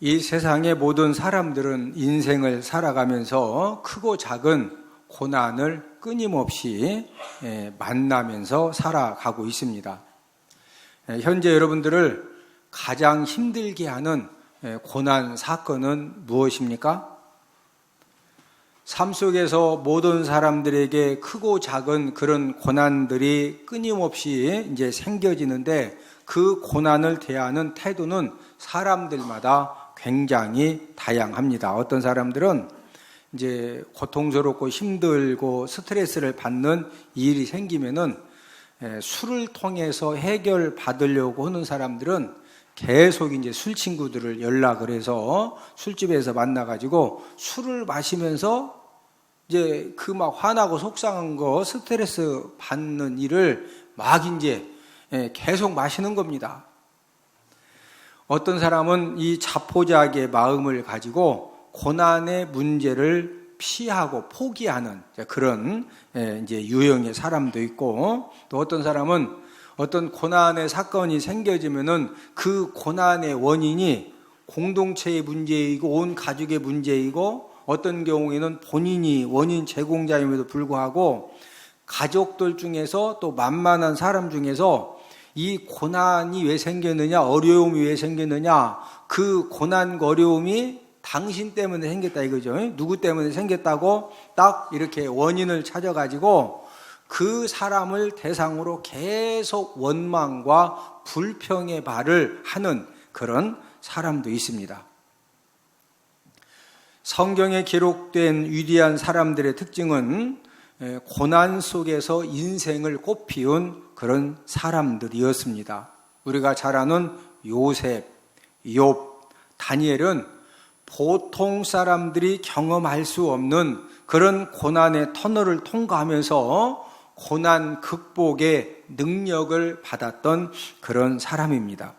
이 세상의 모든 사람들은 인생을 살아가면서 크고 작은 고난을 끊임없이 만나면서 살아가고 있습니다. 현재 여러분들을 가장 힘들게 하는 고난 사건은 무엇입니까? 삶 속에서 모든 사람들에게 크고 작은 그런 고난들이 끊임없이 이제 생겨지는데 그 고난을 대하는 태도는 사람들마다 굉장히 다양합니다. 어떤 사람들은 이제 고통스럽고 힘들고 스트레스를 받는 일이 생기면은 술을 통해서 해결받으려고 하는 사람들은 계속 이제 술 친구들을 연락을 해서 술집에서 만나가지고 술을 마시면서 이제 그 막 화나고 속상한 거 스트레스 받는 일을 막 이제 계속 마시는 겁니다. 어떤 사람은 이 자포자기의 마음을 가지고 고난의 문제를 피하고 포기하는 그런 이제 유형의 사람도 있고, 또 어떤 사람은 어떤 고난의 사건이 생겨지면은 그 고난의 원인이 공동체의 문제이고 온 가족의 문제이고, 어떤 경우에는 본인이 원인 제공자임에도 불구하고 가족들 중에서 또 만만한 사람 중에서 이 고난이 왜 생겼느냐, 어려움이 왜 생겼느냐, 그 고난과 어려움이 당신 때문에 생겼다 이거죠. 누구 때문에 생겼다고 딱 이렇게 원인을 찾아가지고 그 사람을 대상으로 계속 원망과 불평의 발을 하는 그런 사람도 있습니다. 성경에 기록된 위대한 사람들의 특징은 고난 속에서 인생을 꽃피운 그런 사람들이었습니다. 우리가 잘 아는 요셉, 욥, 다니엘은 보통 사람들이 경험할 수 없는 그런 고난의 터널을 통과하면서 고난 극복의 능력을 받았던 그런 사람입니다.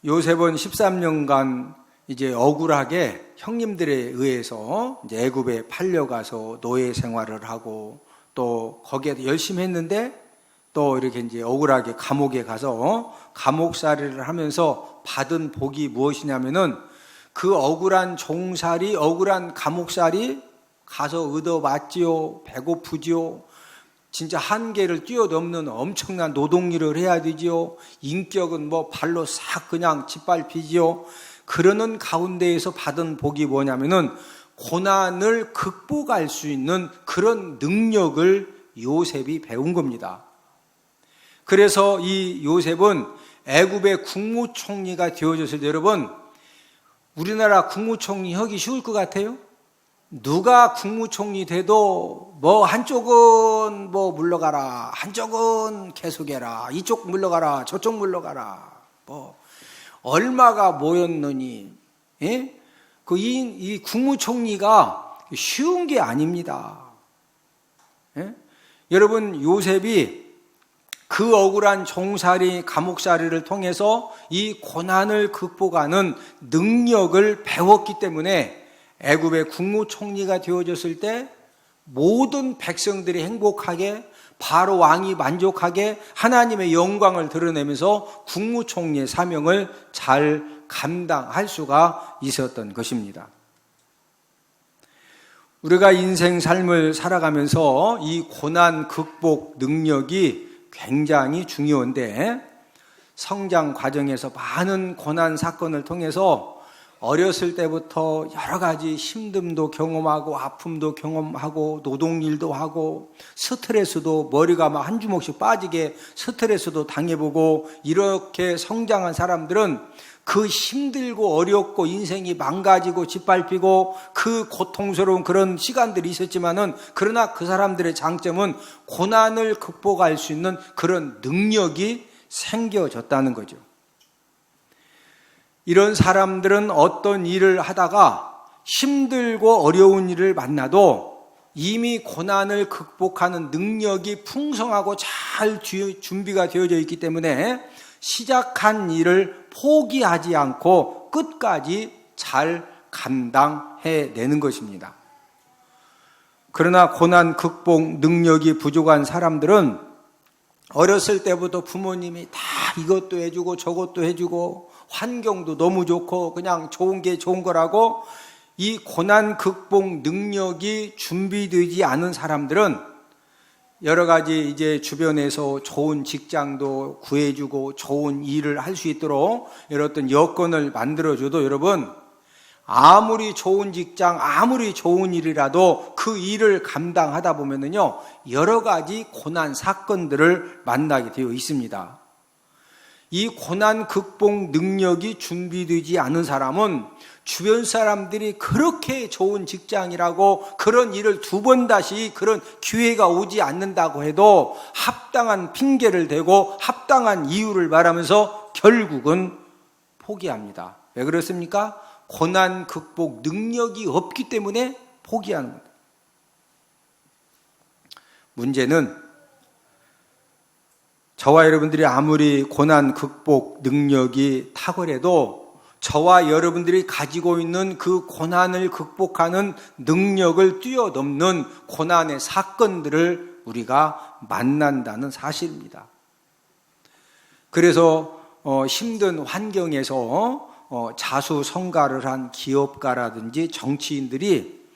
요셉은 13년간 이제 억울하게 형님들에 의해서 이제 애굽에 팔려가서 노예 생활을 하고 또 거기에 열심히 했는데 또 이렇게 이제 억울하게 감옥에 가서 감옥살이를 하면서 받은 복이 무엇이냐면은 그 억울한 종살이, 억울한 감옥살이 가서 얻어맞지요, 배고프지요, 진짜 한계를 뛰어넘는 엄청난 노동일을 해야 되지요, 인격은 뭐 발로 싹 그냥 짓밟히지요. 그러는 가운데에서 받은 복이 뭐냐면은 고난을 극복할 수 있는 그런 능력을 요셉이 배운 겁니다. 그래서 이 요셉은 애굽의 국무총리가 되어졌을 때, 여러분, 우리나라 국무총리 하기 쉬울 것 같아요? 누가 국무총리 돼도 뭐 한쪽은 뭐 물러가라, 한쪽은 계속해라, 이쪽 물러가라, 저쪽 물러가라, 뭐 얼마가 모였느니, 예? 이 국무총리가 쉬운 게 아닙니다. 예? 여러분, 요셉이 그 억울한 종살이, 감옥살이를 통해서 이 고난을 극복하는 능력을 배웠기 때문에 애굽의 국무총리가 되어졌을 때 모든 백성들이 행복하게, 바로 왕이 만족하게 하나님의 영광을 드러내면서 국무총리의 사명을 잘 감당할 수가 있었던 것입니다. 우리가 인생 삶을 살아가면서 이 고난 극복 능력이 굉장히 중요한데, 성장 과정에서 많은 고난 사건을 통해서 어렸을 때부터 여러 가지 힘듦도 경험하고 아픔도 경험하고 노동일도 하고 스트레스도, 머리가 막 한 주먹씩 빠지게 스트레스도 당해보고, 이렇게 성장한 사람들은 그 힘들고 어렵고 인생이 망가지고 짓밟히고 그 고통스러운 그런 시간들이 있었지만은, 그러나 그 사람들의 장점은 고난을 극복할 수 있는 그런 능력이 생겨졌다는 거죠. 이런 사람들은 어떤 일을 하다가 힘들고 어려운 일을 만나도 이미 고난을 극복하는 능력이 풍성하고 잘 준비가 되어져 있기 때문에 시작한 일을 포기하지 않고 끝까지 잘 감당해내는 것입니다. 그러나 고난 극복 능력이 부족한 사람들은 어렸을 때부터 부모님이 다 이것도 해주고 저것도 해주고 환경도 너무 좋고 그냥 좋은 게 좋은 거라고 이 고난 극복 능력이 준비되지 않은 사람들은 여러 가지 이제 주변에서 좋은 직장도 구해주고 좋은 일을 할 수 있도록 이런 어떤 여건을 만들어줘도 여러분 아무리 좋은 직장, 아무리 좋은 일이라도 그 일을 감당하다 보면은요, 여러 가지 고난 사건들을 만나게 되어 있습니다. 이 고난 극복 능력이 준비되지 않은 사람은 주변 사람들이 그렇게 좋은 직장이라고 그런 일을 두 번 다시 그런 기회가 오지 않는다고 해도 합당한 핑계를 대고 합당한 이유를 말하면서 결국은 포기합니다. 왜 그렇습니까? 고난 극복 능력이 없기 때문에 포기하는 겁니다. 문제는 저와 여러분들이 아무리 고난 극복 능력이 탁월해도 저와 여러분들이 가지고 있는 그 고난을 극복하는 능력을 뛰어넘는 고난의 사건들을 우리가 만난다는 사실입니다. 그래서 힘든 환경에서 자수성가를 한 기업가라든지 정치인들이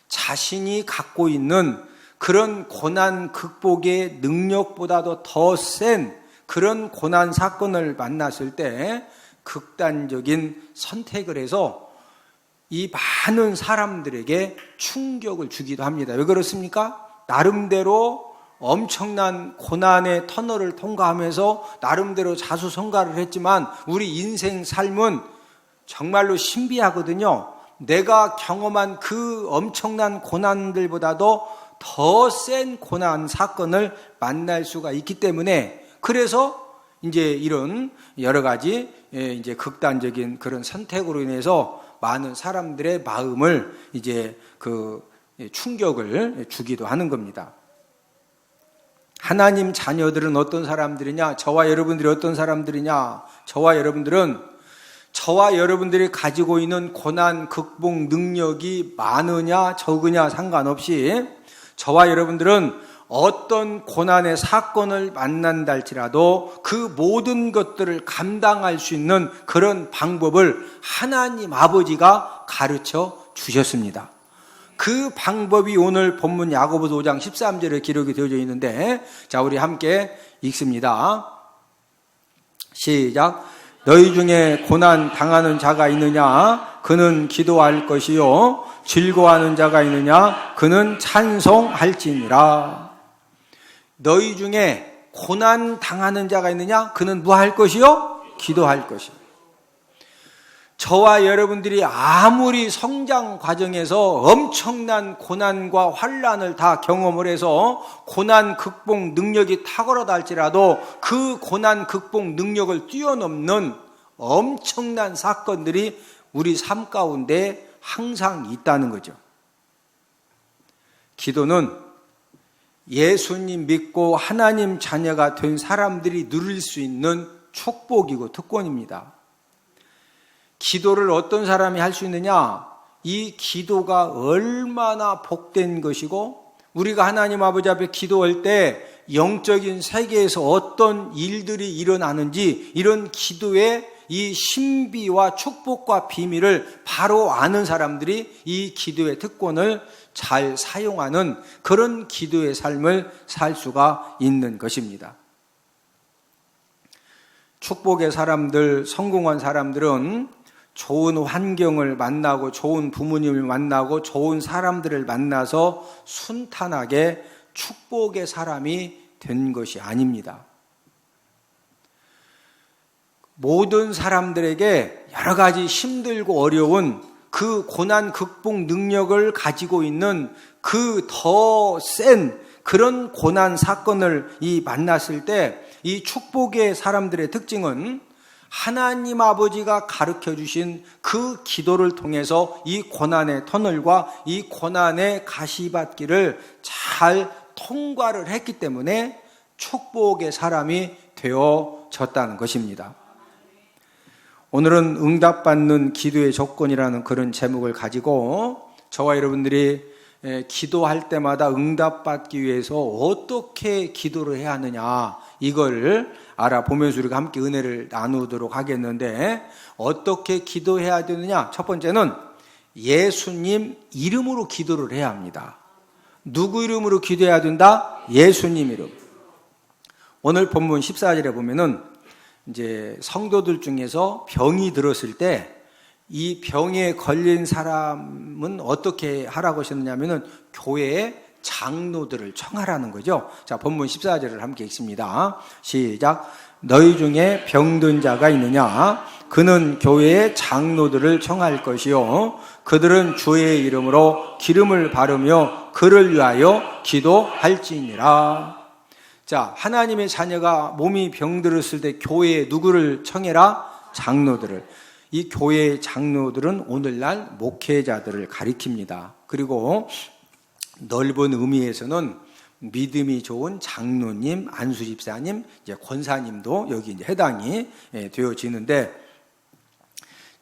자신이 갖고 있는 그런 고난 극복의 능력보다도 더 센 그런 고난 사건을 만났을 때 극단적인 선택을 해서 이 많은 사람들에게 충격을 주기도 합니다. 왜 그렇습니까? 나름대로 엄청난 고난의 터널을 통과하면서 나름대로 자수성가를 했지만 우리 인생 삶은 정말로 신비하거든요. 내가 경험한 그 엄청난 고난들보다도 더 센 고난 사건을 만날 수가 있기 때문에 그래서 이제 이런 여러 가지 이제 극단적인 그런 선택으로 인해서 많은 사람들의 마음을 이제 그 충격을 주기도 하는 겁니다. 하나님 자녀들은 어떤 사람들이냐? 저와 여러분들이 어떤 사람들이냐? 저와 여러분들이 가지고 있는 고난 극복 능력이 많으냐 적으냐 상관없이 저와 여러분들은 어떤 고난의 사건을 만난다 할지라도 그 모든 것들을 감당할 수 있는 그런 방법을 하나님 아버지가 가르쳐 주셨습니다. 그 방법이 오늘 본문 야고보서 5장 13절에 기록이 되어져 있는데 자 우리 함께 읽습니다. 시작. 너희 중에 고난 당하는 자가 있느냐? 그는 기도할 것이요. 즐거워하는 자가 있느냐? 그는 찬송할지니라. 너희 중에 고난 당하는 자가 있느냐? 그는 뭐 할 것이요? 기도할 것이요. 저와 여러분들이 아무리 성장 과정에서 엄청난 고난과 환난을 다 경험을 해서 고난 극복 능력이 탁월하다 할지라도 그 고난 극복 능력을 뛰어넘는 엄청난 사건들이 우리 삶 가운데 항상 있다는 거죠. 기도는 예수님 믿고 하나님 자녀가 된 사람들이 누릴 수 있는 축복이고 특권입니다. 기도를 어떤 사람이 할 수 있느냐? 이 기도가 얼마나 복된 것이고 우리가 하나님 아버지 앞에 기도할 때 영적인 세계에서 어떤 일들이 일어나는지 이런 기도의 이 신비와 축복과 비밀을 바로 아는 사람들이 이 기도의 특권을 잘 사용하는 그런 기도의 삶을 살 수가 있는 것입니다. 축복의 사람들, 성공한 사람들은 좋은 환경을 만나고 좋은 부모님을 만나고 좋은 사람들을 만나서 순탄하게 축복의 사람이 된 것이 아닙니다. 모든 사람들에게 여러 가지 힘들고 어려운 그 고난 극복 능력을 가지고 있는 그 더 센 그런 고난 사건을 만났을 때 이 축복의 사람들의 특징은 하나님 아버지가 가르쳐 주신 그 기도를 통해서 이 고난의 터널과 이 고난의 가시밭길을 잘 통과를 했기 때문에 축복의 사람이 되어졌다는 것입니다. 오늘은 응답받는 기도의 조건이라는 그런 제목을 가지고 저와 여러분들이 기도할 때마다 응답받기 위해서 어떻게 기도를 해야 하느냐 이걸 알아보면서 우리가 함께 은혜를 나누도록 하겠는데, 어떻게 기도해야 되느냐? 첫 번째는 예수님 이름으로 기도를 해야 합니다. 누구 이름으로 기도해야 된다? 예수님 이름. 오늘 본문 14절에 보면은 이제 성도들 중에서 병이 들었을 때 이 병에 걸린 사람은 어떻게 하라고 하셨느냐면은 교회에 장로들을 청하라는 거죠. 자, 본문 14절을 함께 읽습니다. 시작. 너희 중에 병든 자가 있느냐? 그는 교회의 장로들을 청할 것이요, 그들은 주의 이름으로 기름을 바르며 그를 위하여 기도할지니라. 자, 하나님의 자녀가 몸이 병들었을 때 교회에 누구를 청해라? 장로들을. 이 교회의 장로들은 오늘날 목회자들을 가리킵니다. 그리고 넓은 의미에서는 믿음이 좋은 장로님, 안수집사님, 이제 권사님도 여기 이제 해당이 되어지는데,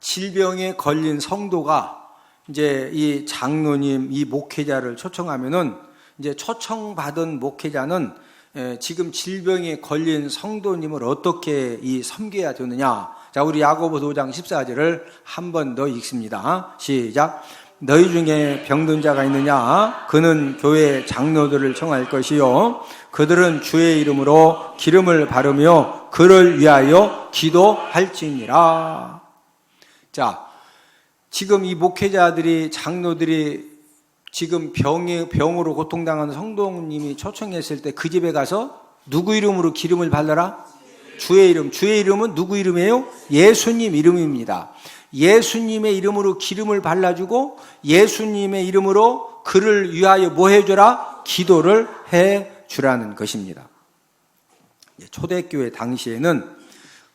질병에 걸린 성도가 이제 이 장로님, 이 목회자를 초청하면은 이제 초청받은 목회자는 지금 질병에 걸린 성도님을 어떻게 섬겨야 되느냐? 자, 우리 야고보서 5장 14절을 한 번 더 읽습니다. 시작. 너희 중에 병든 자가 있느냐? 그는 교회 장로들을 청할 것이요, 그들은 주의 이름으로 기름을 바르며 그를 위하여 기도할지니라. 자, 지금 이 목회자들이, 장로들이 지금 병으로 고통당하는 성도님이 초청했을 때 그 집에 가서 누구 이름으로 기름을 발라라? 주의 이름. 주의 이름은 누구 이름이에요? 예수님 이름입니다. 예수님의 이름으로 기름을 발라주고 예수님의 이름으로 그를 위하여 뭐 해주라? 기도를 해주라는 것입니다. 초대교회 당시에는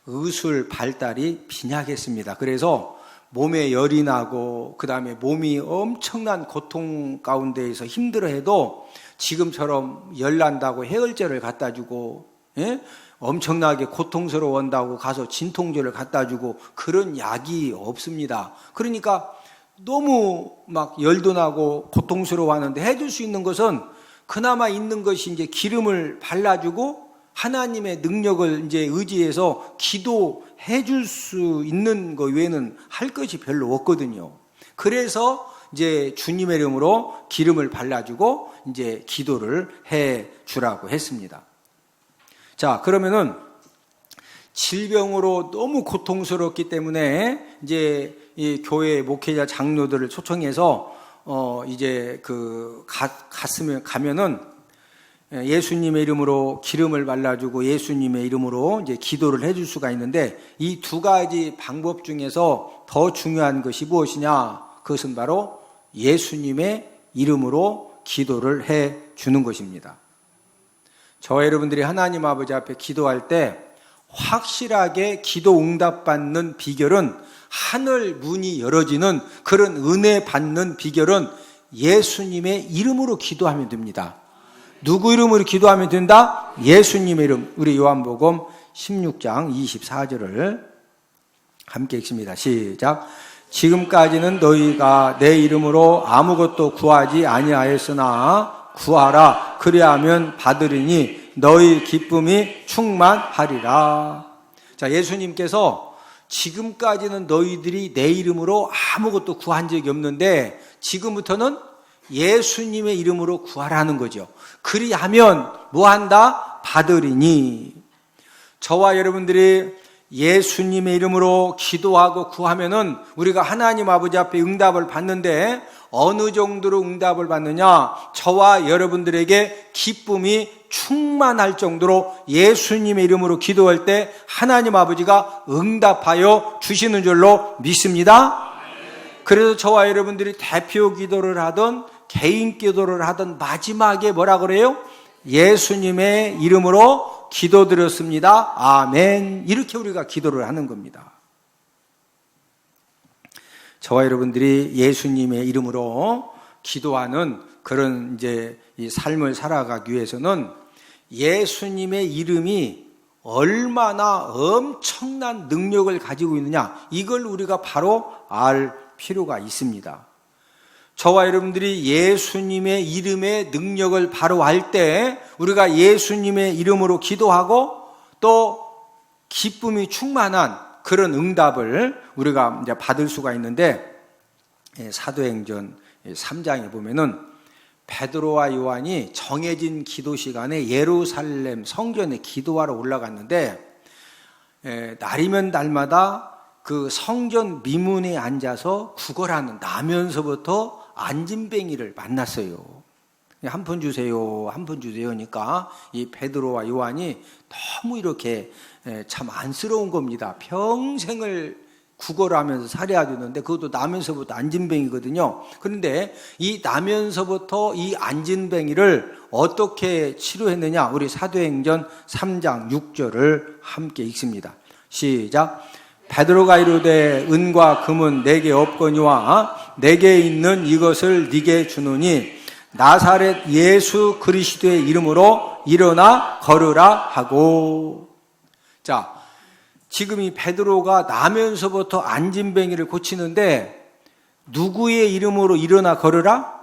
의술 발달이 빈약했습니다. 그래서 몸에 열이 나고 그 다음에 몸이 엄청난 고통 가운데에서 힘들어해도 지금처럼 열 난다고 해열제를 갖다 주고, 엄청나게 고통스러워한다고 가서 진통제를 갖다 주고 그런 약이 없습니다. 그러니까 너무 막 열도 나고 고통스러워하는데 해줄 수 있는 것은 그나마 있는 것이 이제 기름을 발라주고 하나님의 능력을 이제 의지해서 기도해 줄 수 있는 것 외에는 할 것이 별로 없거든요. 그래서 이제 주님의 이름으로 기름을 발라주고 이제 기도를 해 주라고 했습니다. 자, 그러면은 질병으로 너무 고통스럽기 때문에 이제 이 교회 목회자 장로들을 초청해서 이제 가면은 예수님의 이름으로 기름을 발라주고 예수님의 이름으로 이제 기도를 해줄 수가 있는데, 이 두 가지 방법 중에서 더 중요한 것이 무엇이냐? 그것은 바로 예수님의 이름으로 기도를 해 주는 것입니다. 저와 여러분들이 하나님 아버지 앞에 기도할 때 확실하게 기도 응답받는 비결은, 하늘 문이 열어지는 그런 은혜 받는 비결은 예수님의 이름으로 기도하면 됩니다. 누구 이름으로 기도하면 된다? 예수님의 이름. 우리 요한복음 16장 24절을 함께 읽습니다. 시작. 지금까지는 너희가 내 이름으로 아무것도 구하지 아니하였으나 구하라, 그리하면 받으리니 너희 기쁨이 충만하리라. 자, 예수님께서 지금까지는 너희들이 내 이름으로 아무것도 구한 적이 없는데 지금부터는 예수님의 이름으로 구하라는 거죠. 그리하면 뭐한다? 받으리니. 저와 여러분들이 예수님의 이름으로 기도하고 구하면은 우리가 하나님 아버지 앞에 응답을 받는데, 어느 정도로 응답을 받느냐? 저와 여러분들에게 기쁨이 충만할 정도로 예수님의 이름으로 기도할 때 하나님 아버지가 응답하여 주시는 줄로 믿습니다. 그래서 저와 여러분들이 대표 기도를 하든 개인 기도를 하든 마지막에 뭐라 그래요? 예수님의 이름으로 기도드렸습니다. 아멘. 이렇게 우리가 기도를 하는 겁니다. 저와 여러분들이 예수님의 이름으로 기도하는 그런 이제 이 삶을 살아가기 위해서는 예수님의 이름이 얼마나 엄청난 능력을 가지고 있느냐, 이걸 우리가 바로 알 필요가 있습니다. 저와 여러분들이 예수님의 이름의 능력을 바로 알 때 우리가 예수님의 이름으로 기도하고 또 기쁨이 충만한 그런 응답을 우리가 이제 받을 수가 있는데, 사도행전 3장에 보면은 베드로와 요한이 정해진 기도 시간에 예루살렘 성전에 기도하러 올라갔는데, 날이면 날마다 그 성전 미문에 앉아서 구걸하는, 나면서부터 안진뱅이를 만났어요. 한 푼 주세요, 한 푼 주세요니까 이 베드로와 요한이 너무 이렇게 참 안쓰러운 겁니다. 평생을 구걸하면서 살해야 되는데 그것도 나면서부터 안진뱅이거든요. 그런데 이 나면서부터 이 안진뱅이를 어떻게 치료했느냐, 우리 사도행전 3장 6절을 함께 읽습니다. 시작. 베드로가 이르되 은과 금은 내게 없거니와 내게 있는 이것을 네게 주노니 나사렛 예수 그리스도의 이름으로 일어나 걸으라 하고. 자, 지금 이 베드로가 나면서부터 안진뱅이를 고치는데 누구의 이름으로 일어나 걸으라?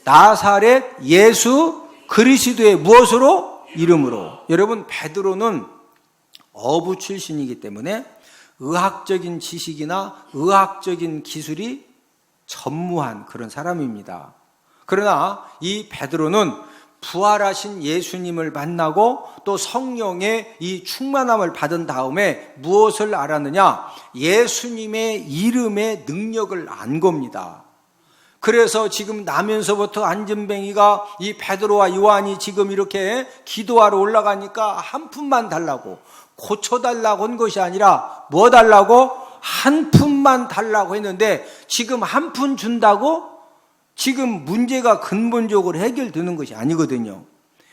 나사렛 예수 그리스도의 무엇으로? 이름으로. 여러분, 베드로는 어부 출신이기 때문에 의학적인 지식이나 의학적인 기술이 전무한 그런 사람입니다. 그러나 이 베드로는 부활하신 예수님을 만나고 또 성령의 이 충만함을 받은 다음에 무엇을 알았느냐? 예수님의 이름의 능력을 안 겁니다. 그래서 지금 나면서부터 안진뱅이가 이 베드로와 요한이 지금 이렇게 기도하러 올라가니까 한 푼만 달라고, 고쳐달라고 한 것이 아니라 뭐 달라고? 한 푼만 달라고 했는데 지금 한 푼 준다고 지금 문제가 근본적으로 해결되는 것이 아니거든요.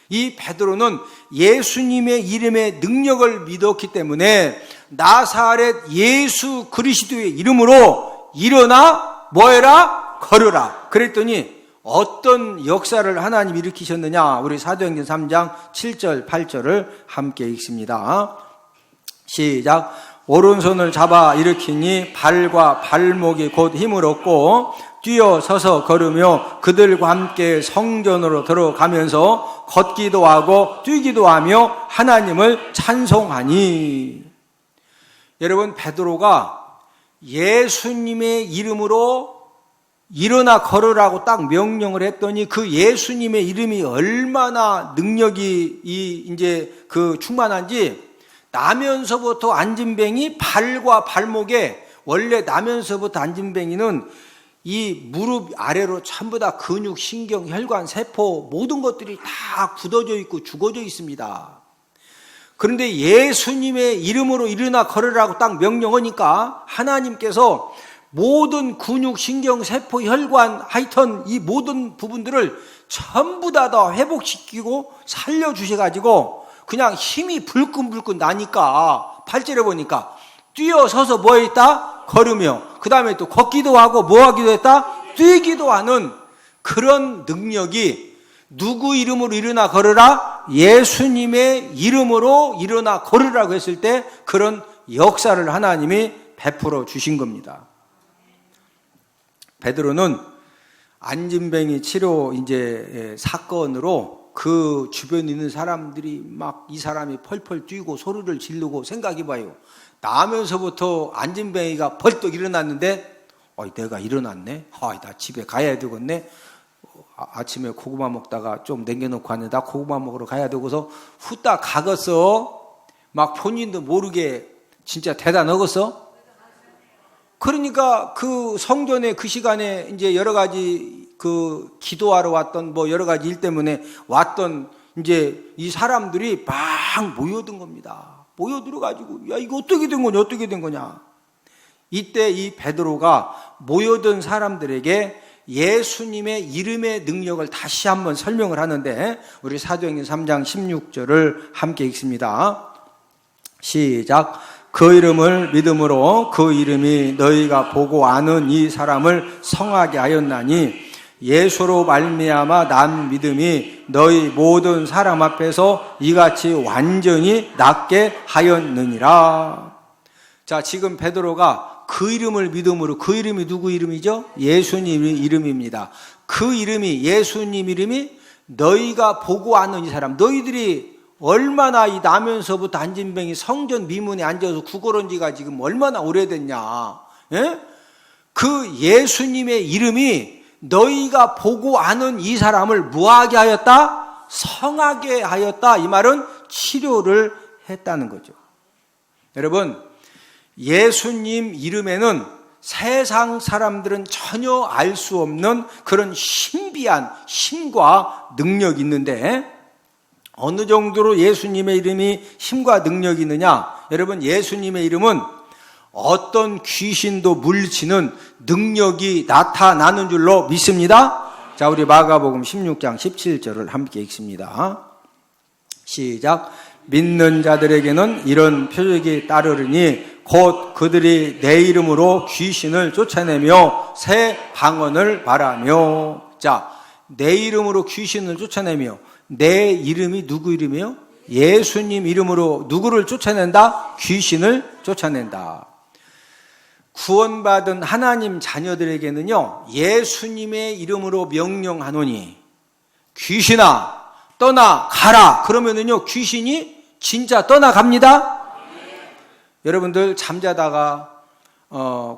이 베드로는 예수님의 이름의 능력을 믿었기 때문에 나사렛 예수 그리스도의 이름으로 일어나 뭐해라? 걸으라. 그랬더니 어떤 역사를 하나님이 일으키셨느냐? 우리 사도행전 3장 7절 8절을 함께 읽습니다. 시작. 오른손을 잡아 일으키니 발과 발목이 곧 힘을 얻고 뛰어 서서 걸으며 그들과 함께 성전으로 들어가면서 걷기도 하고 뛰기도 하며 하나님을 찬송하니. 여러분, 베드로가 예수님의 이름으로 일어나 걸으라고 딱 명령을 했더니 그 예수님의 이름이 얼마나 능력이 이제 그 충만한지, 나면서부터 안진뱅이 발과 발목에, 원래 나면서부터 안진뱅이는 이 무릎 아래로 전부 다 근육, 신경, 혈관, 세포 모든 것들이 다 굳어져 있고 죽어져 있습니다. 그런데 예수님의 이름으로 일어나 걸으라고 딱 명령하니까 하나님께서 모든 근육, 신경, 세포, 혈관, 하여튼 이 모든 부분들을 전부 다 회복시키고 살려주셔가지고 그냥 힘이 불끈불끈 나니까 8절에 보니까 뛰어서서 뭐 했다? 걸으며 그 다음에 또 걷기도 하고 뭐 하기도 했다? 뛰기도 하는 그런 능력이 누구 이름으로 일어나 걸으라? 예수님의 이름으로 일어나 걸으라고 했을 때 그런 역사를 하나님이 베풀어 주신 겁니다. 베드로는 안진뱅이 치료 이제 사건으로 그 주변에 있는 사람들이 막 이 사람이 펄펄 뛰고 소리를 지르고, 생각해봐요. 나면서부터 안진뱅이가 벌떡 일어났는데, 내가 일어났네? 나 집에 가야 되겠네? 아침에 고구마 먹다가 좀 남겨놓고 왔는데, 나 고구마 먹으러 가야 되고서 후딱 가겠어? 막 본인도 모르게 진짜 대단하겠어? 그러니까 그 성전에 그 시간에 이제 여러 가지 그 기도하러 왔던 뭐 여러 가지 일 때문에 왔던 이제 이 사람들이 막 모여든 겁니다. 모여들어가지고, 야, 이거 어떻게 된 거냐, 어떻게 된 거냐. 이때 이 베드로가 모여든 사람들에게 예수님의 이름의 능력을 다시 한번 설명을 하는데, 우리 사도행전 3장 16절을 함께 읽습니다. 시작. 그 이름을 믿음으로 그 이름이 너희가 보고 아는 이 사람을 성하게 하였나니 예수로 말미암아 난 믿음이 너희 모든 사람 앞에서 이같이 완전히 낫게 하였느니라. 자, 지금 베드로가 그 이름을 믿음으로, 그 이름이 누구 이름이죠? 예수님 이름입니다. 그 이름이, 예수님 이름이 너희가 보고 아는 이 사람, 너희들이 얼마나 이 나면서부터 안진뱅이 성전 미문에 앉아서 구걸한 지가 지금 얼마나 오래됐냐. 예? 그 예수님의 이름이 너희가 보고 아는 이 사람을 뭐하게 하였다? 성하게 하였다. 이 말은 치료를 했다는 거죠. 여러분, 예수님 이름에는 세상 사람들은 전혀 알 수 없는 그런 신비한 힘과 능력이 있는데, 어느 정도로 예수님의 이름이 힘과 능력이 있느냐? 여러분, 예수님의 이름은 어떤 귀신도 물리치는 능력이 나타나는 줄로 믿습니다. 자, 우리 마가복음 16장 17절을 함께 읽습니다. 시작. 믿는 자들에게는 이런 표적이 따르리니 곧 그들이 내 이름으로 귀신을 쫓아내며 새 방언을 말하며. 자, 내 이름으로 귀신을 쫓아내며, 내 이름이 누구 이름이요? 예수님 이름으로 누구를 쫓아낸다? 귀신을 쫓아낸다. 구원받은 하나님 자녀들에게는요, 예수님의 이름으로 명령하노니 귀신아 떠나 가라. 그러면은요, 귀신이 진짜 떠나갑니다. 여러분들 잠자다가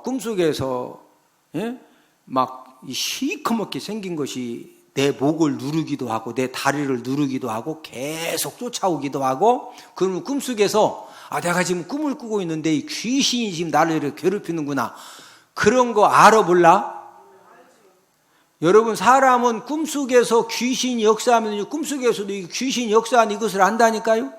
꿈속에서 막 시커멓게 생긴 것이 내 목을 누르기도 하고 내 다리를 누르기도 하고 계속 쫓아오기도 하고, 그러면 꿈속에서 내가 지금 꿈을 꾸고 있는데 이 귀신이 지금 나를 이렇게 괴롭히는구나. 그런 거 알아 몰라? 여러분, 사람은 꿈속에서 귀신이 역사하면 꿈속에서도 이 귀신이 역사하는 이것을 안다니까요.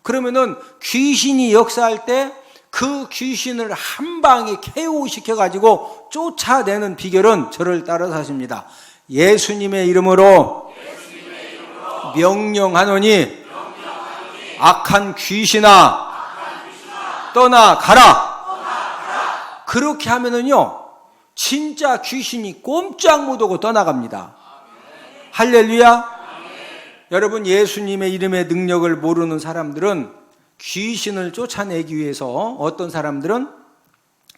그러면은 귀신이 역사할 때 그 귀신을 한 방에 KO-시켜가지고 쫓아내는 비결은 저를 따라서 하십니다. 예수님의 이름으로 명령하노니 악한 귀신아 떠나가라. 그렇게 하면은요, 진짜 귀신이 꼼짝 못하고 떠나갑니다. 할렐루야. 여러분, 예수님의 이름의 능력을 모르는 사람들은 귀신을 쫓아내기 위해서 어떤 사람들은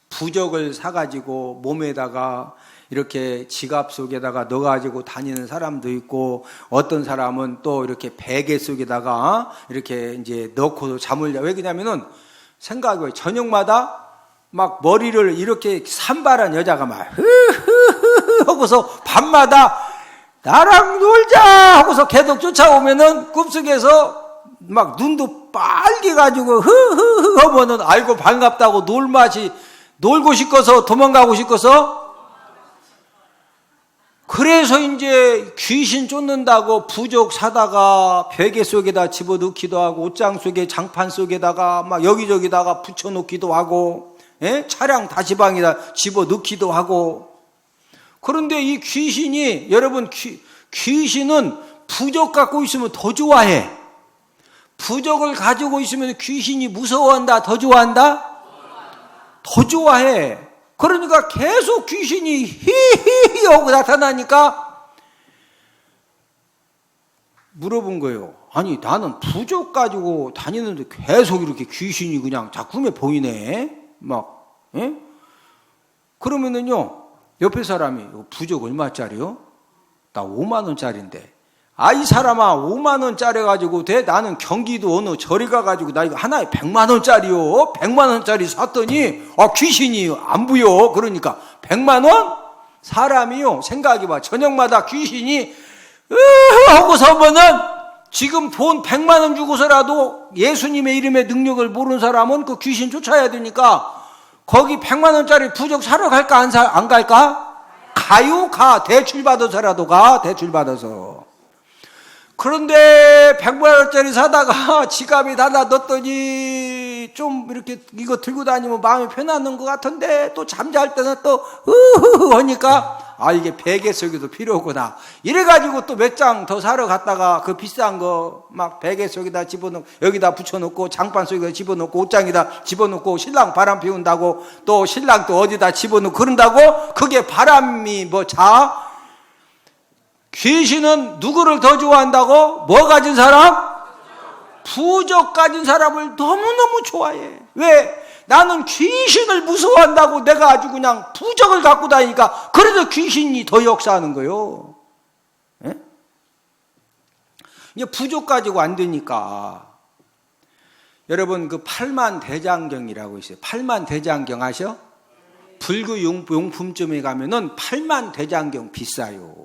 부적을 사가지고 몸에다가 이렇게 지갑 속에다가 넣어가지고 다니는 사람도 있고, 어떤 사람은 또 이렇게 베개 속에다가 이렇게 이제 넣고 잠을 자. 왜 그러냐면은 생각해, 저녁마다 막 머리를 이렇게 산발한 여자가 막 흐흐흐 하고서 밤마다 나랑 놀자 하고서 계속 쫓아오면은 꿈속에서 막 눈도 빨개가지고 흐흐흐 하면은 아이고 반갑다고 놀고 싶어서 도망가고 싶어서, 그래서 이제 귀신 쫓는다고 부적 사다가 베개 속에다 집어넣기도 하고 옷장 속에 장판 속에다가 막 여기저기다가 붙여놓기도 하고, 차량 다시방에다 집어넣기도 하고. 그런데 이 귀신이, 여러분, 귀신은 부적 갖고 있으면 더 좋아해. 부적을 가지고 있으면 귀신이 무서워한다? 더 좋아한다? 더 좋아해. 그러니까 계속 귀신이 히히히 하고 나타나니까 물어본 거예요. 아니, 나는 부적 가지고 다니는데 계속 이렇게 귀신이 그냥 자꾸만 보이네. 막, 그러면은요, 옆에 사람이 부적 얼마짜리요? 나 5만 원짜리인데. 이 사람아, 5만 원짜리 가지고 돼? 나는 경기도 어느 저리 가가지고 나 이거 하나에 100만 원짜리요. 100만 원짜리 샀더니 귀신이 안 보여. 그러니까 100만 원? 사람이요, 생각해봐. 저녁마다 귀신이 하고서 보면은 지금 돈 100만 원 주고서라도 예수님의 이름의 능력을 모르는 사람은 그 귀신 쫓아야 되니까 거기 100만 원짜리 부적 사러 갈까 안 갈까? 가요. 가. 대출 받아서라도 가. 대출 받아서. 그런데 100만 원짜리 사다가 지갑에 닫아 넣었더니 좀 이렇게 이거 들고 다니면 마음이 편안한 것 같은데 또 잠잘 때는 또 으흐흐 하니까 이게 베개 속에도 필요하구나. 이래가지고 또 몇 장 더 사러 갔다가 그 비싼 거 막 베개 속에다 집어넣고 여기다 붙여놓고 장판 속에다 집어넣고 옷장에다 집어넣고 신랑 바람 피운다고 또 신랑 또 어디다 집어넣고 그런다고 그게 바람이 귀신은 누구를 더 좋아한다고? 뭐 가진 사람? 부적 가진 사람을 너무너무 좋아해. 왜? 나는 귀신을 무서워한다고 내가 아주 그냥 부적을 갖고 다니니까 그래도 귀신이 더 역사하는 거예요. 예? 이제 부적 가지고 안 되니까 여러분 그 팔만대장경이라고 있어요. 팔만대장경 아셔? 불교 용품점에 가면은 팔만대장경 비싸요.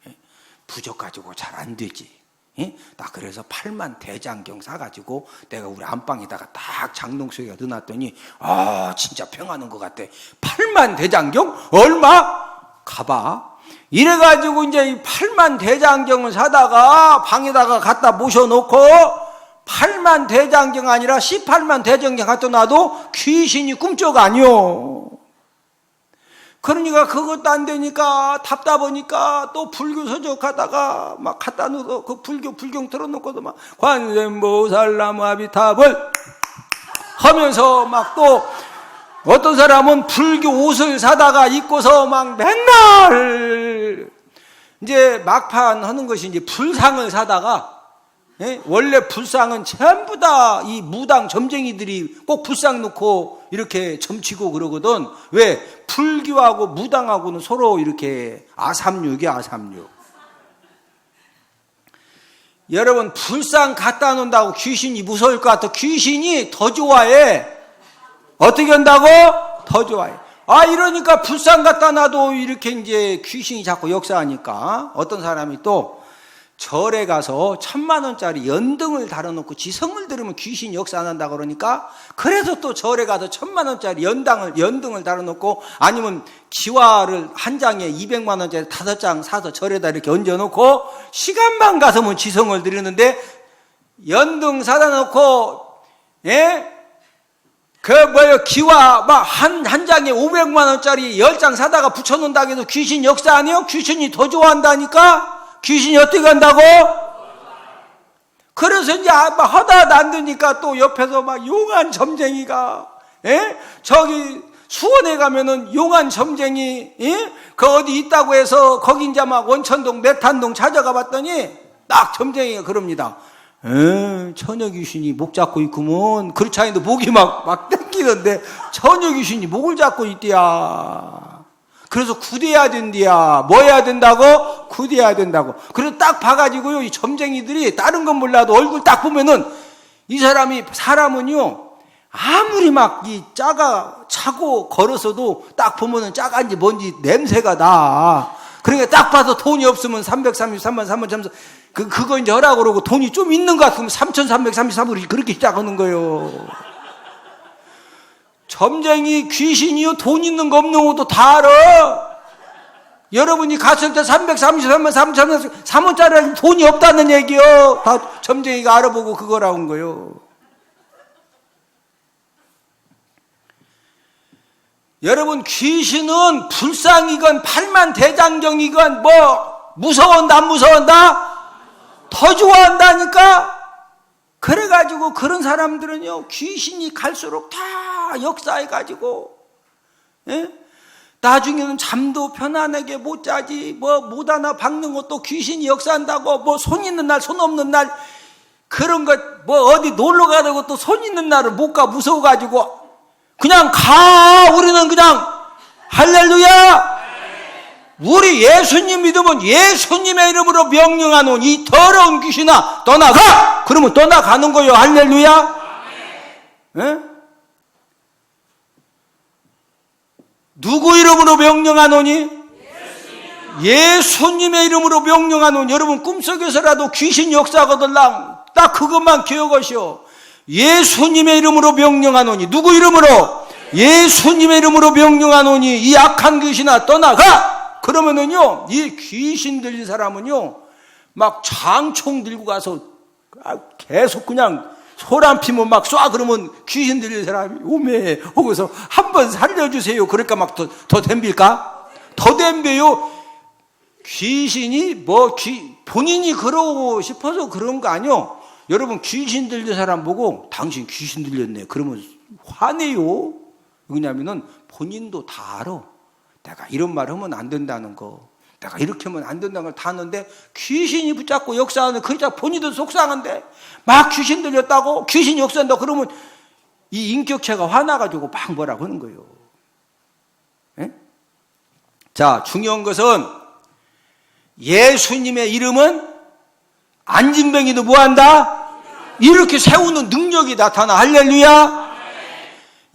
예? 부적 가지고 잘 안 되지. 예? 나 그래서 8만대장경 사가지고 내가 우리 안방에다가 딱 장롱 속에 넣어놨더니 진짜 평하는 것 같아. 8만대장경? 얼마? 가봐. 이래가지고 이제 이 8만대장경을 사다가 방에다가 갖다 모셔놓고 8만대장경 아니라 18만대장경 갖다 놔도 귀신이 꿈쩍 아니요. 그러니까 그것도 안 되니까 답답하니까 또 불교 서적하다가 막 갖다 놓고 그 불경 틀어놓고도 막 관세음보살나무아비탑을 하면서 막 또 어떤 사람은 불교 옷을 사다가 입고서 막 맨날 이제 막판 하는 것이 이제 불상을 사다가 원래 불상은 전부 다 이 무당 점쟁이들이 꼭 불상 놓고 이렇게 점치고 그러거든. 왜? 불교하고 무당하고는 서로 이렇게 아삼육이야, 아삼육. 여러분, 불상 갖다 놓는다고 귀신이 무서울 것 같아. 귀신이 더 좋아해. 어떻게 한다고? 더 좋아해. 이러니까 불상 갖다 놔도 이렇게 이제 귀신이 자꾸 역사하니까 어떤 사람이 또 절에 가서 1000만원짜리 연등을 달아놓고 지성을 들으면 귀신이 역사 안 한다 그러니까 그래서 또 절에 가서 1000만원짜리 연등을 달아놓고 아니면 지화를 한 장에 200만원짜리 5장 사서 절에다 이렇게 얹어놓고 시간만 가서면 지성을 드리는데 연등 사다 놓고 기와 막 한 장에 500만원짜리 10장 사다가 붙여놓는다고 해서 귀신 역사 아니에요? 귀신이 더 좋아한다니까? 귀신이 어떻게 한다고? 그래서 이제 막 하다 안 되니까 또 옆에서 막 용한 점쟁이가, 저기 수원에 가면은 용한 점쟁이, 그 어디 있다고 해서 거기 이제 막 원천동, 메탄동 찾아가 봤더니 딱 점쟁이가 그럽니다. 처녀 귀신이 목 잡고 있구먼. 그렇지 않은데 목이 막 땡기는데 처녀 귀신이 목을 잡고 있디야. 그래서 구대야 된디야. 뭐 해야 된다고? 구대야 된다고. 그래서 딱 봐가지고요, 이 점쟁이들이 다른 건 몰라도 얼굴 딱 보면은 이 사람은요, 아무리 막 이 차고 걸어서도 딱 보면은 짜간지 뭔지 냄새가 나. 그러니까 딱 봐서 돈이 없으면 333만 3,300, 그거 이제 하라고 그러고 돈이 좀 있는 것 같으면 3,333으로 그렇게 시작하는 거예요. 점쟁이 귀신이요, 돈 있는 거 없는 것도 다 알아. 여러분이 갔을 때 333만 3,300짜리 돈이 없다는 얘기요. 다 점쟁이가 알아보고 그거라고 한 거예요. 여러분, 귀신은 불상이건 팔만대장경이건 뭐 무서워한다 안 무서워한다? 더 좋아한다니까? 그래가지고 그런 사람들은요, 귀신이 갈수록 다 역사해가지고, 나중에는 잠도 편안하게 못 자지, 뭐 못 하나 박는 것도 귀신이 역사한다고, 뭐 손 있는 날, 손 없는 날, 그런 것, 뭐 어디 놀러 가는 것도 손 있는 날을 못 가, 무서워가지고, 그냥 가! 우리는 그냥, 할렐루야! 우리 예수님 믿으면 예수님의 이름으로 명령하노니 이 더러운 귀신아 떠나가! 그러면 떠나가는 거예요. 할렐루야. 누구 이름으로 명령하노니? 예수님의 이름으로 명령하노니. 여러분 꿈속에서라도 귀신 역사하거들랑 딱 그것만 기억하시오. 예수님의 이름으로 명령하노니. 누구 이름으로? 예수님의 이름으로 명령하노니 이 악한 귀신아 떠나가! 그러면은요, 이 귀신 들린 사람은요, 막 장총 들고 가서 계속 그냥 소란 피면 막 쏴. 그러면 귀신 들린 사람이 오메 하고서 한번 살려주세요. 그러니까 막 더 덤빌까? 더 덤벼요. 귀신이 본인이 그러고 싶어서 그런 거 아니요. 여러분 귀신 들린 사람 보고 당신 귀신 들렸네. 그러면 화내요. 왜냐면은 본인도 다 알아. 내가 이런 말 하면 안 된다는 거, 내가 이렇게 하면 안 된다는 걸 다 아는데 귀신이 붙잡고 역사하는 그 자 본인도 속상한데 막 귀신 들렸다고 귀신이 역사한다 그러면 이 인격체가 화나가지고 막 뭐라고 하는 거예요. 예? 자, 중요한 것은 예수님의 이름은 안진뱅이도 뭐한다? 이렇게 세우는 능력이 나타나. 할렐루야.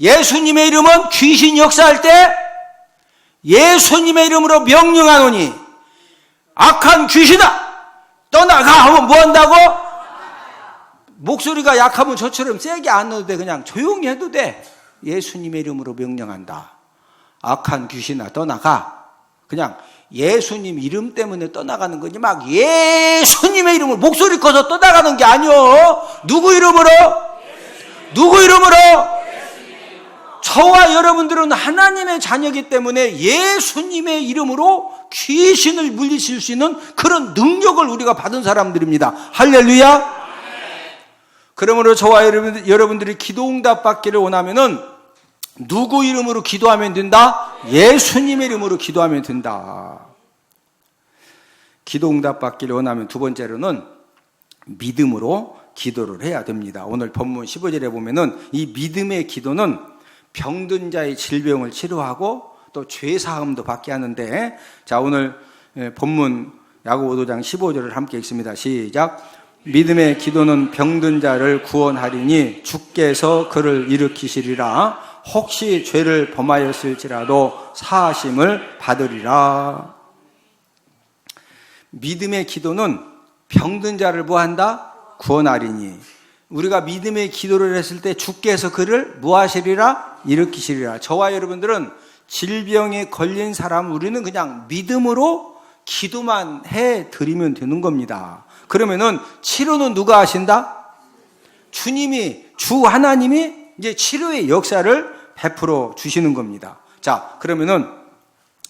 예수님의 이름은 귀신 역사할 때 예수님의 이름으로 명령하노니 악한 귀신아 떠나가 하면 뭐 한다고? 목소리가 약하면 저처럼 세게 안 해도 돼. 그냥 조용히 해도 돼. 예수님의 이름으로 명령한다. 악한 귀신아 떠나가. 그냥 예수님 이름 때문에 떠나가는 거지 막 예수님의 이름으로 목소리 커서 떠나가는 게 아니요. 누구 이름으로? 누구 이름으로? 저와 여러분들은 하나님의 자녀이기 때문에 예수님의 이름으로 귀신을 물리칠 수 있는 그런 능력을 우리가 받은 사람들입니다. 할렐루야. 그러므로 저와 여러분들이 기도 응답 받기를 원하면은 누구 이름으로 기도하면 된다? 예수님의 이름으로 기도하면 된다. 기도 응답 받기를 원하면 두 번째로는 믿음으로 기도를 해야 됩니다. 오늘 본문 15절에 보면은 이 믿음의 기도는 병든 자의 질병을 치료하고 또 죄사함도 받게 하는데, 자, 오늘 본문 야고보 5장 15절을 함께 읽습니다. 시작. 믿음의 기도는 병든 자를 구원하리니 주께서 그를 일으키시리라. 혹시 죄를 범하였을지라도 사하심을 받으리라. 믿음의 기도는 병든 자를 뭐한다? 구원하리니. 우리가 믿음의 기도를 했을 때 주께서 그를 뭐하시리라? 일으키시리라. 저와 여러분들은 질병에 걸린 사람 우리는 그냥 믿음으로 기도만 해드리면 되는 겁니다. 그러면은 치료는 누가 하신다? 주님이, 주 하나님이 이제 치료의 역사를 베풀어 주시는 겁니다. 자, 그러면은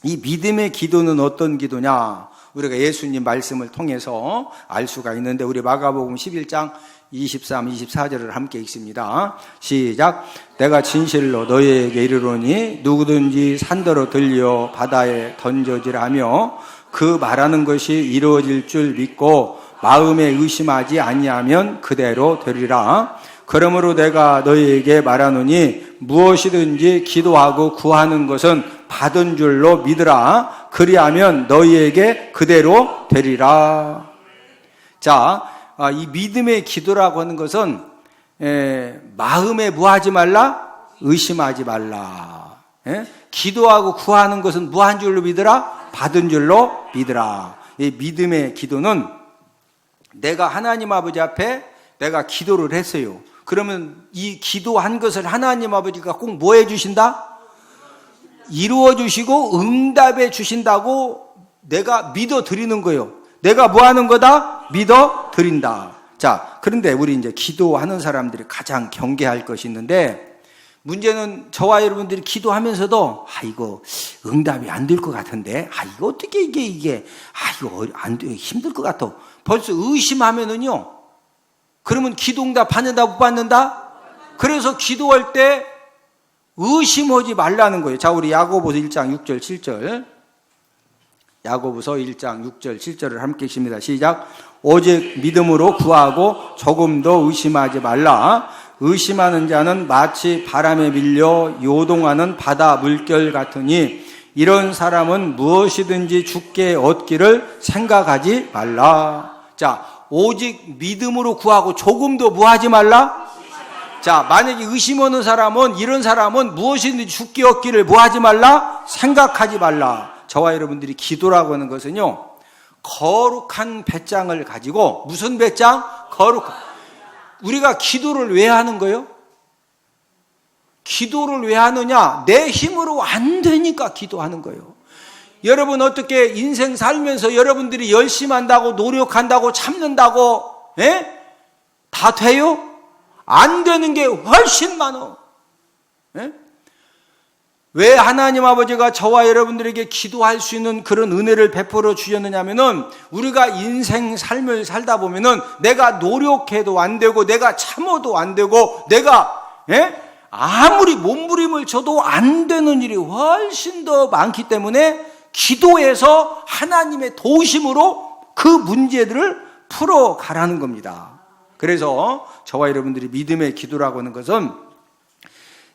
이 믿음의 기도는 어떤 기도냐? 우리가 예수님 말씀을 통해서 알 수가 있는데, 우리 마가복음 11장 23, 24절을 함께 읽습니다. 시작. 내가 진실로 너희에게 이르노니 누구든지 산더러 들려 바다에 던져지라며 그 말하는 것이 이루어질 줄 믿고 마음에 의심하지 아니하면 그대로 되리라. 그러므로 내가 너희에게 말하노니 무엇이든지 기도하고 구하는 것은 받은 줄로 믿으라. 그리하면 너희에게 그대로 되리라. 자, 이 믿음의 기도라고 하는 것은 마음에 뭐하지 말라? 의심하지 말라. 기도하고 구하는 것은 뭐한 줄로 믿으라? 받은 줄로 믿으라. 이 믿음의 기도는 내가 하나님 아버지 앞에 내가 기도를 했어요. 그러면 이 기도한 것을 하나님 아버지가 꼭 뭐 해주신다? 이루어 주시고 응답해 주신다고 내가 믿어 드리는 거예요. 내가 뭐 하는 거다? 믿어 드린다. 자, 그런데 우리 이제 기도하는 사람들이 가장 경계할 것이 있는데, 문제는 저와 여러분들이 기도하면서도 이거 응답이 안 될 것 같은데, 이거 어떻게 이게 이거 안 돼, 힘들 것 같아. 벌써 의심하면은요. 그러면 기도 응답 받는다 못 받는다? 그래서 기도할 때 의심하지 말라는 거예요. 자, 우리 야고보서 1장 6절 7절. 야고보서 1장 6절 7절을 함께 읽습니다. 시작. 오직 믿음으로 구하고 조금도 의심하지 말라. 의심하는 자는 마치 바람에 밀려 요동하는 바다 물결 같으니 이런 사람은 무엇이든지 주께 얻기를 생각하지 말라. 자, 오직 믿음으로 구하고 조금도 뭐 하지 말라? 자, 만약에 의심하는 사람은, 이런 사람은 무엇이든지 주께 얻기를 뭐 하지 말라? 생각하지 말라. 저와 여러분들이 기도라고 하는 것은요, 거룩한 배짱을 가지고, 무슨 배짱? 우리가 기도를 왜 하는 거예요? 기도를 왜 하느냐? 내 힘으로 안 되니까 기도하는 거예요. 여러분 어떻게 인생 살면서 여러분들이 열심히 한다고, 노력한다고, 참는다고, 다 돼요? 안 되는 게 훨씬 많아. 왜 하나님 아버지가 저와 여러분들에게 기도할 수 있는 그런 은혜를 베풀어 주셨느냐면은, 우리가 인생 삶을 살다 보면은 내가 노력해도 안 되고, 내가 참아도 안 되고, 내가 아무리 몸부림을 쳐도 안 되는 일이 훨씬 더 많기 때문에 기도해서 하나님의 도우심으로 그 문제들을 풀어가라는 겁니다. 그래서 저와 여러분들이 믿음의 기도라고 하는 것은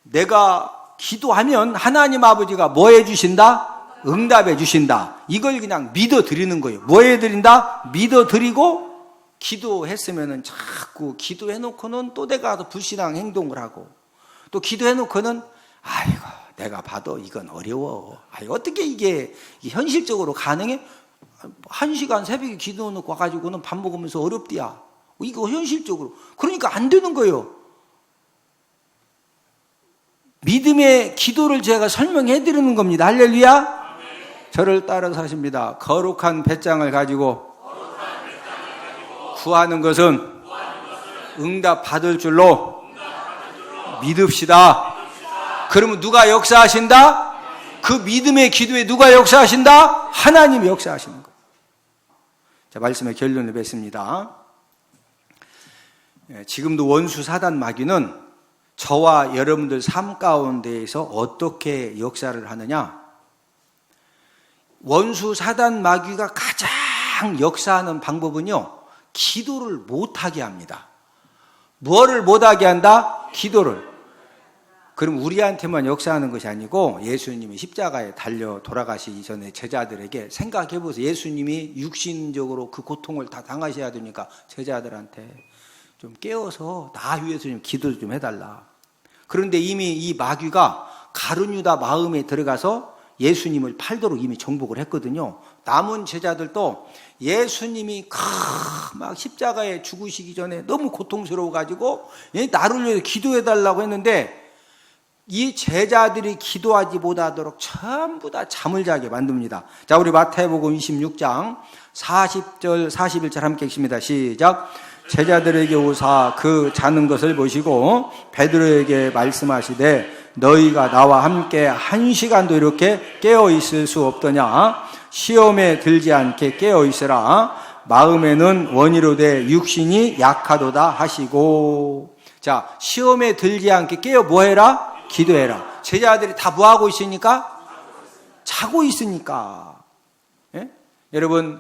내가 기도하면 하나님 아버지가 뭐 해주신다? 응답해 주신다. 이걸 그냥 믿어드리는 거예요. 뭐 해드린다? 믿어드리고 기도했으면은 자꾸 기도해놓고는 또 내가 불신앙 행동을 하고 또 기도해놓고는 아이고 내가 봐도 이건 어려워. 아이고 어떻게 이게 현실적으로 가능해? 1시간 새벽에 기도해놓고 와가지고는 밥 먹으면서 어렵디야. 이거 현실적으로. 그러니까 안 되는 거예요. 믿음의 기도를 제가 설명해 드리는 겁니다. 할렐루야. 저를 따라서 하십니다. 거룩한 배짱을 가지고 구하는 것은 응답 받을 줄로 믿읍시다. 그러면 누가 역사하신다? 그 믿음의 기도에 누가 역사하신다? 하나님이 역사하시는 거예요. 자, 말씀의 결론을 맺습니다. 지금도 원수 사단 마귀는 저와 여러분들 삶 가운데에서 어떻게 역사를 하느냐? 원수 사단 마귀가 가장 역사하는 방법은요, 기도를 못하게 합니다. 뭐를 못하게 한다? 기도를. 그럼 우리한테만 역사하는 것이 아니고 예수님이 십자가에 달려 돌아가시기 전에 제자들에게 생각해 보세요. 예수님이 육신적으로 그 고통을 다 당하셔야 되니까 제자들한테 좀 깨워서 나 위해서 좀 기도 좀 해달라. 그런데 이미 이 마귀가 가룟유다 마음에 들어가서 예수님을 팔도록 이미 정복을 했거든요. 남은 제자들도 예수님이 막 십자가에 죽으시기 전에 너무 고통스러워가지고 나를 위해서 기도해달라고 했는데 이 제자들이 기도하지 못하도록 전부 다 잠을 자게 만듭니다. 자, 우리 마태복음 26장 40절 41절 함께 읽습니다. 시작. 제자들에게 오사 그 자는 것을 보시고 베드로에게 말씀하시되 너희가 나와 함께 1시간도 이렇게 깨어 있을 수 없더냐? 시험에 들지 않게 깨어 있으라. 마음에는 원이로되 육신이 약하도다 하시고. 자, 시험에 들지 않게 깨어 뭐해라? 기도해라. 제자들이 다 뭐하고 있으니까? 자고 있으니까. 예? 여러분,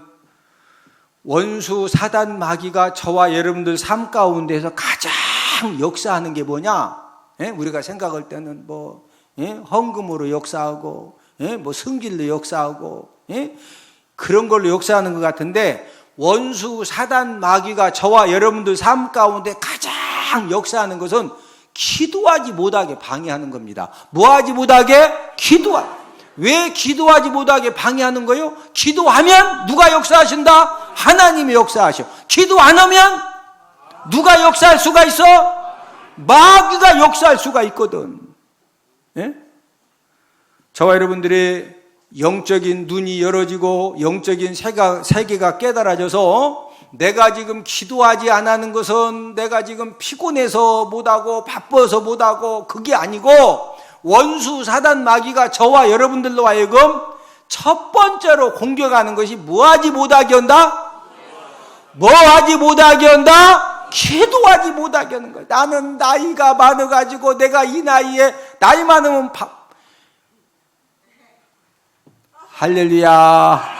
원수 사단 마귀가 저와 여러분들 삶 가운데서 가장 역사하는 게 뭐냐? 예? 우리가 생각할 때는 헌금으로 역사하고, 성질로 역사하고, 그런 걸로 역사하는 것 같은데, 원수 사단 마귀가 저와 여러분들 삶 가운데 가장 역사하는 것은 기도하지 못하게 방해하는 겁니다. 뭐하지 못하게? 왜 기도하지 못하게 방해하는 거예요? 기도하면 누가 역사하신다? 하나님이 역사하셔. 기도 안 하면 누가 역사할 수가 있어? 마귀가 역사할 수가 있거든. 예? 저와 여러분들의 영적인 눈이 열어지고 영적인 세계가 깨달아져서 내가 지금 기도하지 않는 것은 내가 지금 피곤해서 못하고 바빠서 못하고 그게 아니고 원수 사단 마귀가 저와 여러분들로 하여금 첫 번째로 공격하는 것이 뭐하지 못하게 한다? 뭐하지 못하게 한다? 기도하지 못하게 하는 거야. 나는 나이가 많아가지고 내가 이 나이에 나이 많으면 할렐루야.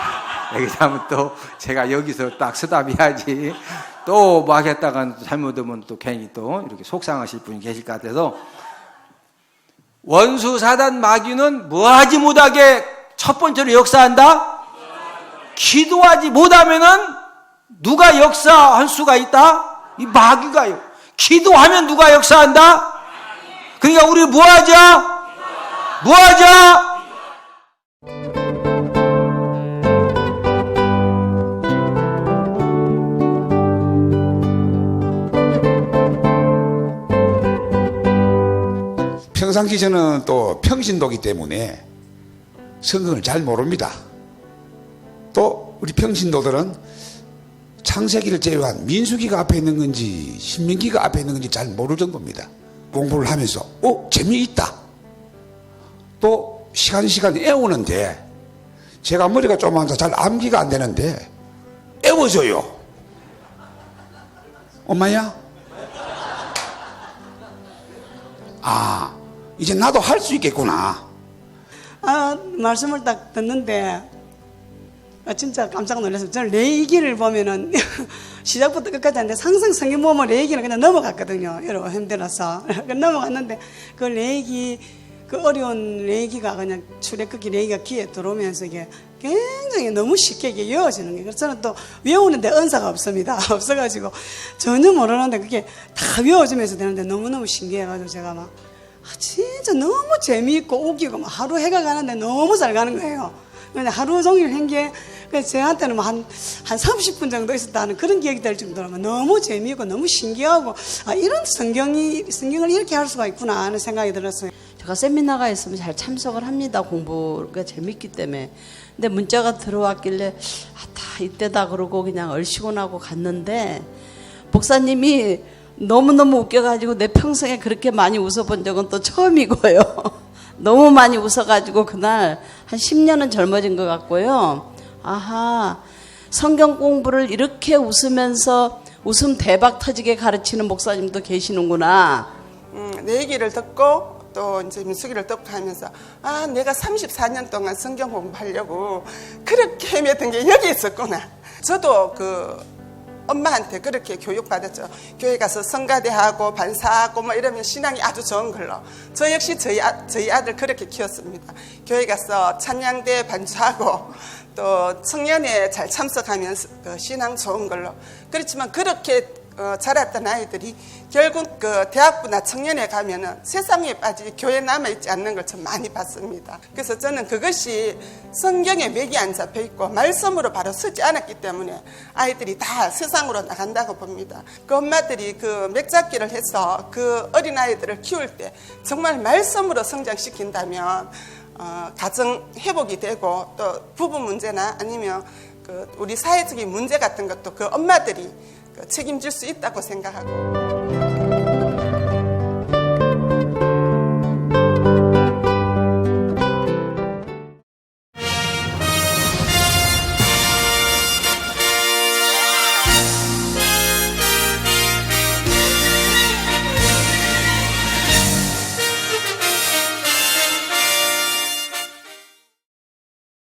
여기서 하면 또 제가 여기서 딱 스탑해야지. 또 뭐 하겠다가 잘못하면 또 괜히 또 이렇게 속상하실 분이 계실 것 같아서 원수 사단 마귀는 뭐하지 못하게 첫 번째로 역사한다? 기도하지 못하면은 누가 역사할 수가 있다? 이 마귀가요. 기도하면 누가 역사한다? 그러니까 우리 뭐하자? 뭐하자? 평상시 저는 또 평신도기 때문에 성경을 잘 모릅니다. 또 우리 평신도들은 창세기를 제외한 민수기가 앞에 있는 건지 신명기가 앞에 있는 건지 잘 모를 정도입니다. 공부를 하면서 재미있다. 또 시간 애우는데 제가 머리가 조그만서 잘 암기가 안 되는데 애워져요. 엄마야? 이제 나도 할 수 있겠구나. 말씀을 딱 듣는데 진짜 깜짝 놀랐어요. 저는 레이기를 보면은 시작부터 끝까지 하는데 상상 성경 보면 레이기는 그냥 넘어갔거든요. 여러분 힘들어서 넘어갔는데 그 레이기 그 어려운 레이기가 그냥 출애굽기 레이기가 귀에 들어오면서 이게 굉장히 너무 쉽게 이게 외워지는 게. 그래서 저는 또 외우는데 은사가 없습니다. 없어가지고 전혀 모르는데 그게 다 외워지면서 되는데 너무너무 신기해가지고 제가 막 진짜 너무 재미있고 웃기고 막 하루 해가 가는데 너무 잘 가는 거예요. 근데 하루 종일 한 게 저한테는 뭐 한 30분 정도 있었다는 그런 기억이 될 정도로 너무 재미있고 너무 신기하고 이런 성경을 이렇게 할 수가 있구나 하는 생각이 들었어요. 제가 세미나가 있으면 잘 참석을 합니다. 공부가 재밌기 때문에. 근데 문자가 들어왔길래 다 이때다 그러고 그냥 얼씨구나고 갔는데 목사님이 너무너무 웃겨가지고 내 평생에 그렇게 많이 웃어본 적은 또 처음이고요. 너무 많이 웃어가지고 그날 한 10년은 젊어진 것 같고요. 아하, 성경 공부를 이렇게 웃으면서 웃음 대박 터지게 가르치는 목사님도 계시는구나. 내 얘기를 듣고 또 이제 민숙이를 듣고 하면서 내가 34년 동안 성경 공부하려고 그렇게 헤맸던 게 여기 있었구나. 저도 엄마한테 그렇게 교육받았죠. 교회 가서 성가대하고 반사하고 뭐 이러면 신앙이 아주 좋은 걸로. 저 역시 저희 아들 그렇게 키웠습니다. 교회 가서 찬양대 반주하고 또 청년회 잘 참석하면서 신앙 좋은 걸로. 그렇지만 그렇게 자랐던 아이들이 결국 대학부나 청년회 가면은 세상에 빠지지 교회에 남아있지 않는 걸 좀 많이 봤습니다. 그래서 저는 그것이 성경에 맥이 안 잡혀 있고 말씀으로 바로 서지 않았기 때문에 아이들이 다 세상으로 나간다고 봅니다. 그 엄마들이 맥 잡기를 해서 그 어린아이들을 키울 때 정말 말씀으로 성장시킨다면 가정 회복이 되고 또 부부 문제나 아니면 우리 사회적인 문제 같은 것도 그 엄마들이 책임질 수 있다고 생각하고